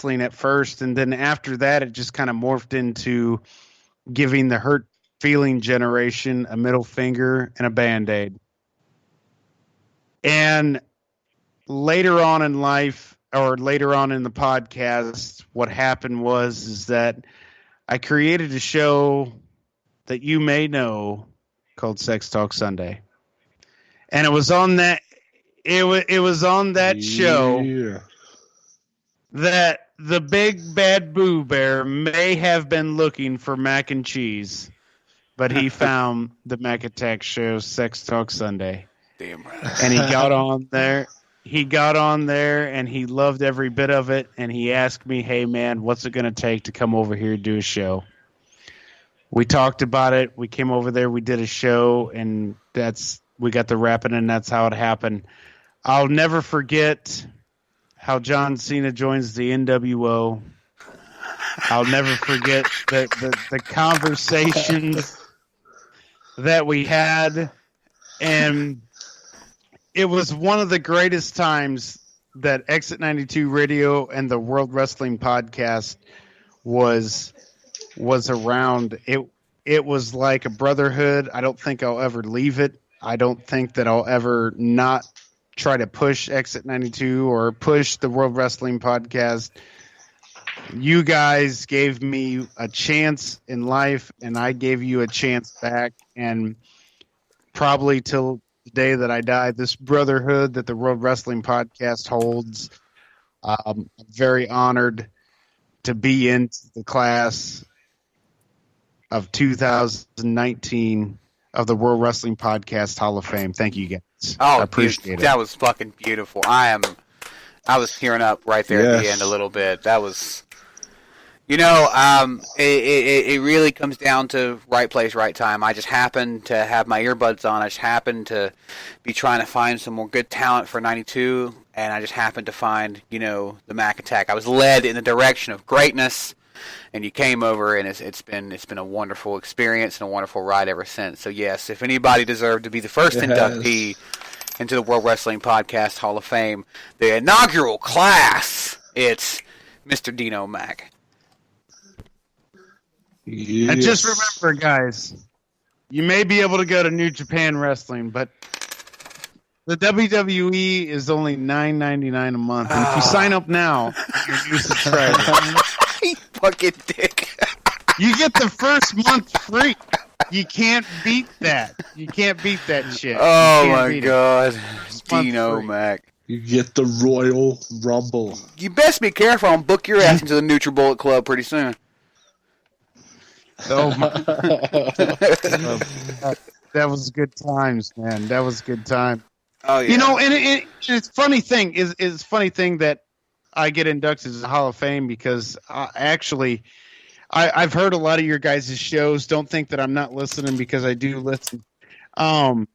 wrestling at first, and then after that, it just kind of morphed into giving the hurt feeling generation a middle finger and a Band-Aid. And later on in life, or later on in the podcast, what happened is that I created a show that you may know called Sex Talk Sunday. And it was on that show that the big bad Boo Bear may have been looking for mac and cheese, but he found the Mac Attack show, Sex Talk Sunday. Damn right. And he got on there. He got on there, and he loved every bit of it. And he asked me, "Hey, man, what's it going to take to come over here and do a show?" We talked about it. We came over there. We did a show, and we got the rapping, and that's how it happened. I'll never forget how John Cena joins the NWO. I'll never forget the conversations that we had, and it was one of the greatest times that Exit 92 Radio and the World Wrestling Podcast was around. It was like a brotherhood. I don't think I'll ever leave it. I don't think that I'll ever not try to push Exit 92 or push the World Wrestling Podcast. You guys gave me a chance in life, and I gave you a chance back. And probably till the day that I die, this brotherhood that the World Wrestling Podcast holds, I'm very honored to be in the class of 2019 of the World Wrestling Podcast Hall of Fame. Thank you, guys. Oh, I appreciate it. That was fucking beautiful. I was tearing up right there at the end a little bit. That was, it really comes down to right place, right time. I just happened to have my earbuds on. I just happened to be trying to find some more good talent for 92, and I just happened to find, the Mac Attack. I was led in the direction of greatness, and you came over, and it's been a wonderful experience and a wonderful ride ever since. So yes, if anybody deserved to be the first inductee into the World Wrestling Podcast Hall of Fame, the inaugural class, it's Mr. Dino Mac. Yes. And just remember, guys, you may be able to go to New Japan Wrestling, but the WWE is only $9.99 a month. And if you sign up now, you subscribe. You fucking dick. You get the first month free. You can't beat that. You can't beat that shit. Oh my God, Dino Mac. You get the Royal Rumble. You best be careful. I'll book your ass into the NutriBullet Club pretty soon. Oh my! That was good times, man. That was good time. Oh yeah. And it's funny thing is funny thing that I get inducted to the Hall of Fame because actually I've heard a lot of your guys' shows. Don't think that I'm not listening because I do listen. I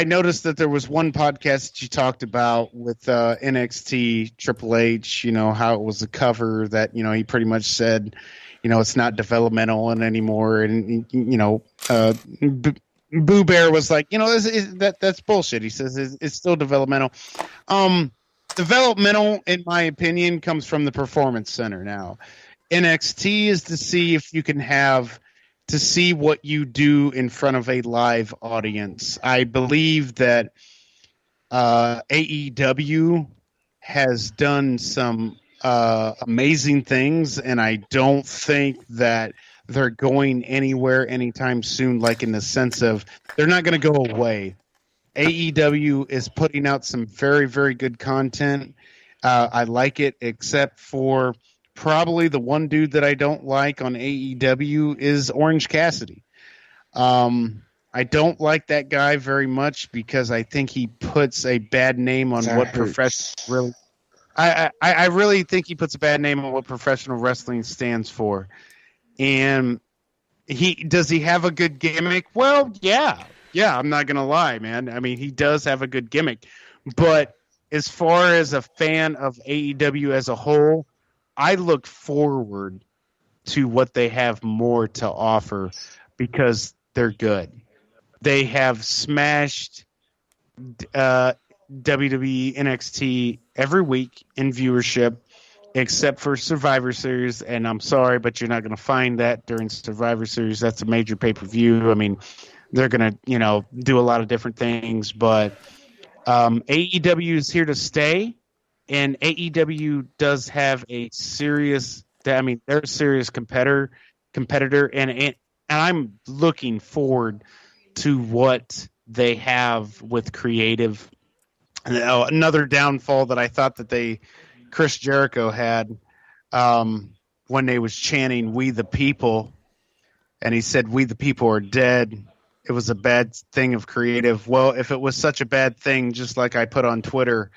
noticed that there was one podcast that you talked about with NXT Triple H, how it was a cover that, he pretty much said, it's not developmental anymore. And, Boo Bear was like, that's bullshit. He says it's still developmental. Developmental, in my opinion, comes from the Performance Center now. NXT is to see if you can to see what you do in front of a live audience. I believe that AEW has done some amazing things, and I don't think that they're going anywhere anytime soon, like in the sense of they're not going to go away. AEW is putting out some very, very good content. I like it, except for probably the one dude that I don't like on AEW is Orange Cassidy. I don't like that guy very much because I think he puts a bad name on what professional really. I really think he puts a bad name on what professional wrestling stands for. And does he have a good gimmick? Well, yeah. Yeah, I'm not going to lie, man. I mean, he does have a good gimmick. But as far as a fan of AEW as a whole, I look forward to what they have more to offer because they're good. They have smashed WWE NXT every week in viewership, except for Survivor Series. And I'm sorry, but you're not going to find that during Survivor Series. That's a major pay-per-view. I mean, they're going to, do a lot of different things, but AEW is here to stay, and AEW does have a serious. I mean, they're a serious competitor, and I'm looking forward to what they have with creative. Another downfall that I thought that Chris Jericho had when they was chanting "We the People," and he said "We the People are dead." It was a bad thing of creative. Well, if it was such a bad thing, just like I put on Twitter,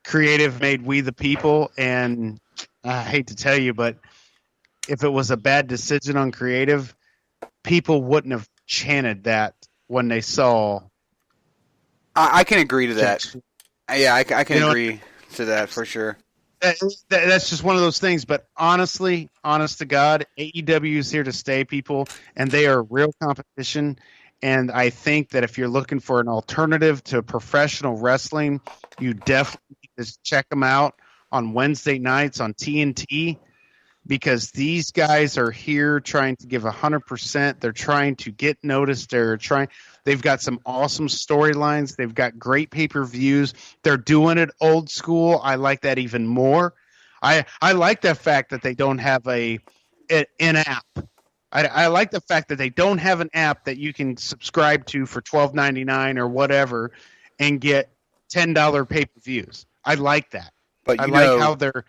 creative made "We the People," and I hate to tell you, but if it was a bad decision on creative, people wouldn't have chanted that when they saw. I can agree to that. Yeah, I can agree to that for sure. That's just one of those things. But honestly, honest to God, AEW is here to stay, people, and they are real competition. And I think that if you're looking for an alternative to professional wrestling, you definitely just check them out on Wednesday nights on TNT, because these guys are here trying to give 100%. They're trying to get noticed. They've got some awesome storylines. They've got great pay-per-views. They're doing it old school. I like that even more. I like the fact that they don't have an app. I like the fact that they don't have an app that you can subscribe to for $12.99 or whatever and get $10 pay-per-views. I like that. But I like how they're.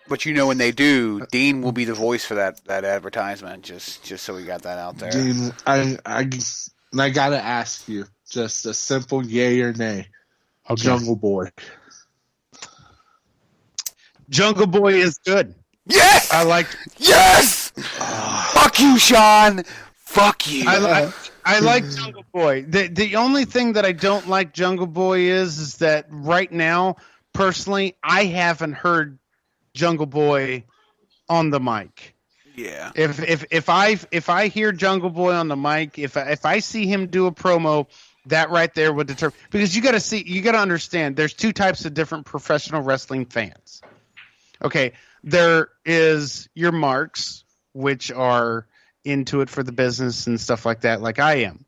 But when they do, Dean will be the voice for that advertisement. Just so we got that out there. Dean, I gotta ask you just a simple yay or nay. Okay. Jungle Boy. Jungle Boy is good. Yes, I like. Yes. Fuck you, Sean. Fuck you. I like Jungle Boy. The only thing that I don't like Jungle Boy is that right now, personally, I haven't heard Jungle Boy on the mic. Yeah. If I hear Jungle Boy on the mic, if I see him do a promo, that right there would determine, because you got to understand there's two types of different professional wrestling fans. Okay, there is your marks, which are into it for the business and stuff like that, like I am.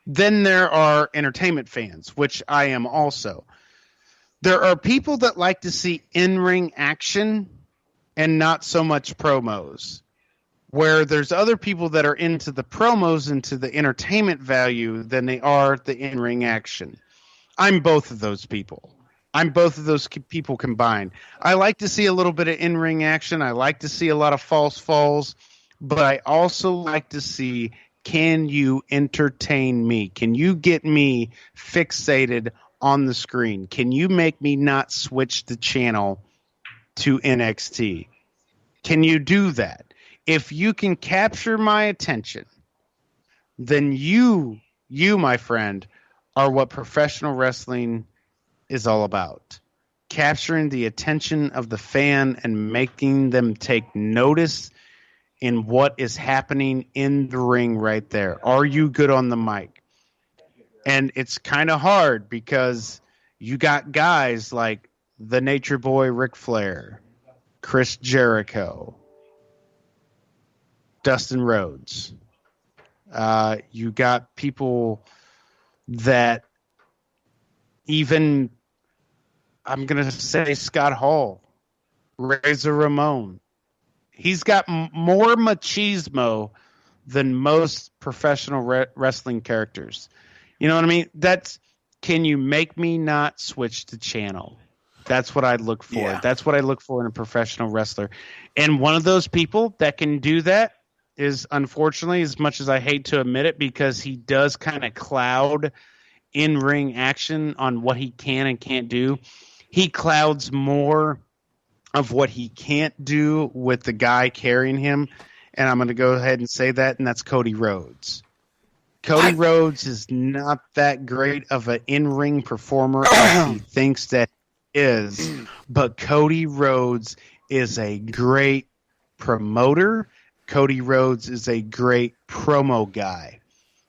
Then there are entertainment fans, which I am also. There are people that like to see in-ring action and not so much promos, where there's other people that are into the promos, into the entertainment value, than they are the in-ring action. I'm both of those people. I'm both of those people combined. I like to see a little bit of in-ring action. I like to see a lot of false falls, but I also like to see, can you entertain me? Can you get me fixated on the screen? Can you make me not switch the channel to NXT? Can you do that? If you can capture my attention, then you, my friend, are what professional wrestling is all about. Capturing the attention of the fan and making them take notice in what is happening in the ring right there. Are you good on the mic? And it's kind of hard because you got guys like the Nature Boy Ric Flair, Chris Jericho, Dustin Rhodes. You got people that even, I'm going to say Scott Hall, Razor Ramon. He's got more machismo than most professional wrestling characters. You know what I mean? Can you make me not switch the channel? That's what I look for. Yeah. That's what I look for in a professional wrestler. And one of those people that can do that is, unfortunately, as much as I hate to admit it, because he does kind of cloud in-ring action on what he can and can't do, he clouds more of what he can't do with the guy carrying him. And I'm going to go ahead and say that, and that's Cody Rhodes. Cody Rhodes is not that great of an in-ring performer as he thinks that he is, but Cody Rhodes is a great promoter. Cody Rhodes is a great promo guy.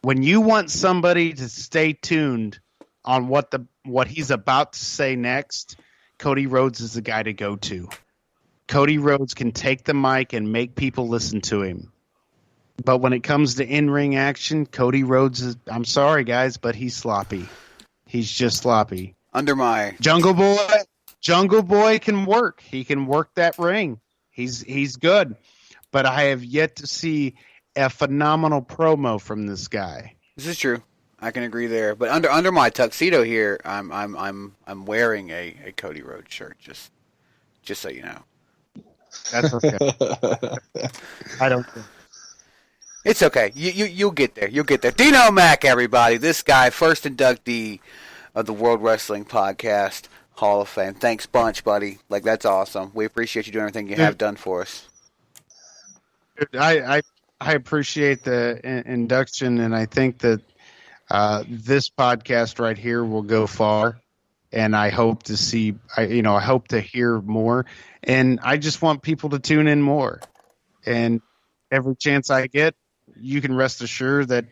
When you want somebody to stay tuned on what he's about to say next, Cody Rhodes is the guy to go to. Cody Rhodes can take the mic and make people listen to him. But when it comes to in-ring action, Cody Rhodes is, I'm sorry, guys, but he's sloppy. He's just sloppy. Under my Jungle Boy can work. He can work that ring. He's good. But I have yet to see a phenomenal promo from this guy. This is true. I can agree there. But under my tuxedo here, I'm wearing a Cody Rhodes shirt. Just so you know. That's okay. I don't think. It's okay. You'll get there. You'll get there. Dino Mack, everybody. This guy, first inductee of the World Wrestling Podcast Hall of Fame. Thanks bunch, buddy. Like, that's awesome. We appreciate you doing everything you have done for us. Dude, I appreciate the induction, and I think that this podcast right here will go far. And I hope to see, I hope to hear more. And I just want people to tune in more. And every chance I get, you can rest assured that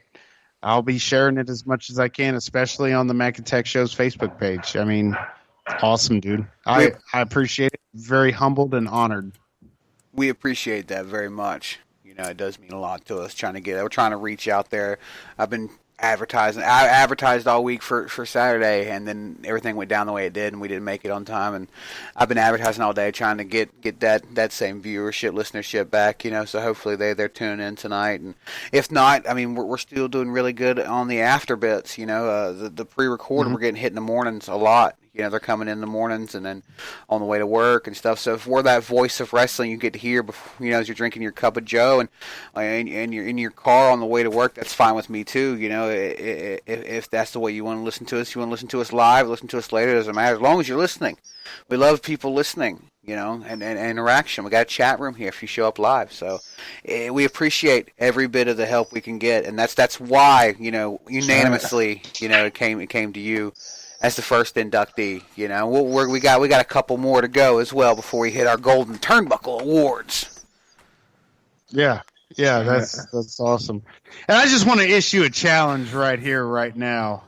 I'll be sharing it as much as I can, especially on the Mac and Tech Show's Facebook page. I mean, awesome, dude. I appreciate it. Very humbled and honored. We appreciate that very much. You know, it does mean a lot to us we're trying to reach out there. I've been advertising. I advertised all week for Saturday, and then everything went down the way it did, and we didn't make it on time. And I've been advertising all day, trying to get that same viewership, listenership back. You know, so hopefully they're tuning in tonight. And if not, I mean, we're still doing really good on the after bits. You know, the pre-recorded, we're getting hit in the mornings a lot. You know, they're coming in the mornings and then on the way to work and stuff. So if we're that voice of wrestling you get to hear, before, you know, as you're drinking your cup of Joe and you're in your car on the way to work, that's fine with me too. You know, if that's the way you want to listen to us, you want to listen to us live, listen to us later, it doesn't matter. As long as you're listening. We love people listening, you know, and interaction. We got a chat room here if you show up live. So we appreciate every bit of the help we can get. And that's why, you know, unanimously, you know, it came to you as the first inductee. You know, we got a couple more to go as well before we hit our Golden Turnbuckle Awards. Yeah, that's awesome. And I just want to issue a challenge right here, right now.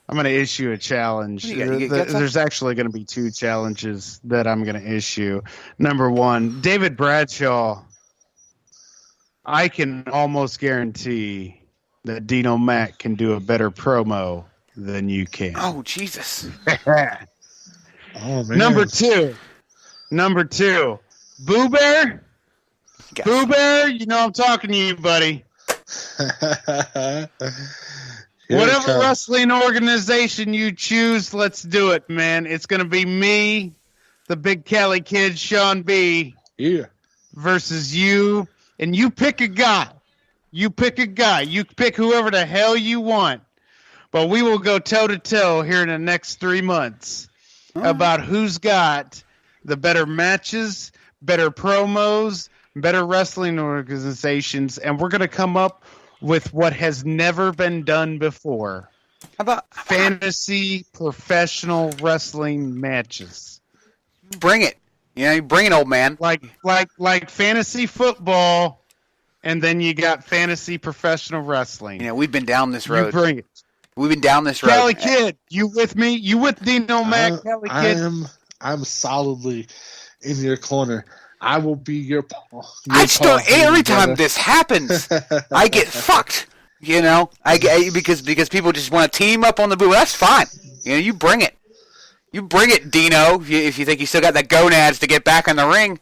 I'm going to issue a challenge. There's actually going to be two challenges that I'm going to issue. Number one, David Bradshaw. I can almost guarantee that Dino Mack can do a better promo than you can. Oh, Jesus. Oh, man. Number two, Boo Bear. Yes. Boo Bear, you know I'm talking to you, buddy. Whatever wrestling organization you choose, let's do it, man. It's going to be me, the Big Cali Kid, Sean B. Yeah. Versus you. And you pick a guy. You pick whoever the hell you want. But we will go toe-to-toe here in the next 3 months about who's got the better matches, better promos, better wrestling organizations, and we're going to come up with what has never been done before. How about fantasy professional wrestling matches? Bring it. You know, bring it, old man. Like fantasy football, and then you got fantasy professional wrestling. You know, we've been down this road. You bring it. We've been down this road. Cali Kid, you with me? You with Dino Mack, Cali Kid? I'm solidly in your corner. I will be your every time this happens, I get fucked. You know, because people just want to team up on the boo. That's fine. You know, you bring it. You bring it, Dino. If you think you still got the gonads to get back in the ring,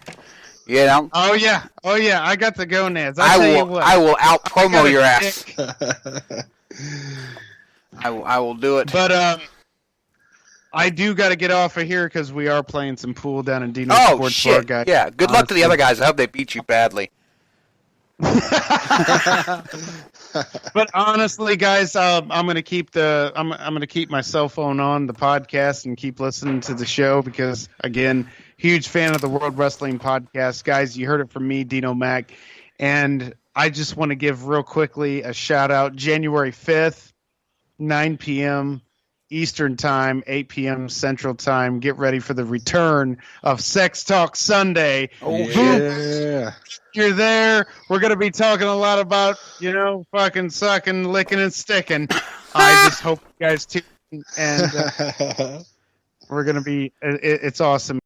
you know. Oh yeah, I got the gonads. I will out promo your ass. I will do it. But I do got to get off of here because we are playing some pool down in Dino Sports shit. Bar, guys. Yeah, good luck to the other guys. I hope they beat you badly. But honestly, guys, I'm gonna keep I'm gonna keep my cell phone on the podcast and keep listening to the show because, again, huge fan of the World Wrestling Podcast, guys. You heard it from me, Dino Mack, and I just want to give real quickly a shout out. January 5th, 9 p.m. Eastern Time, 8 p.m. Central Time. Get ready for the return of Sex Talk Sunday. Oh, yeah. You're there. We're going to be talking a lot about, fucking sucking, licking, and sticking. I just hope you guys tune and we're gonna be. It's awesome.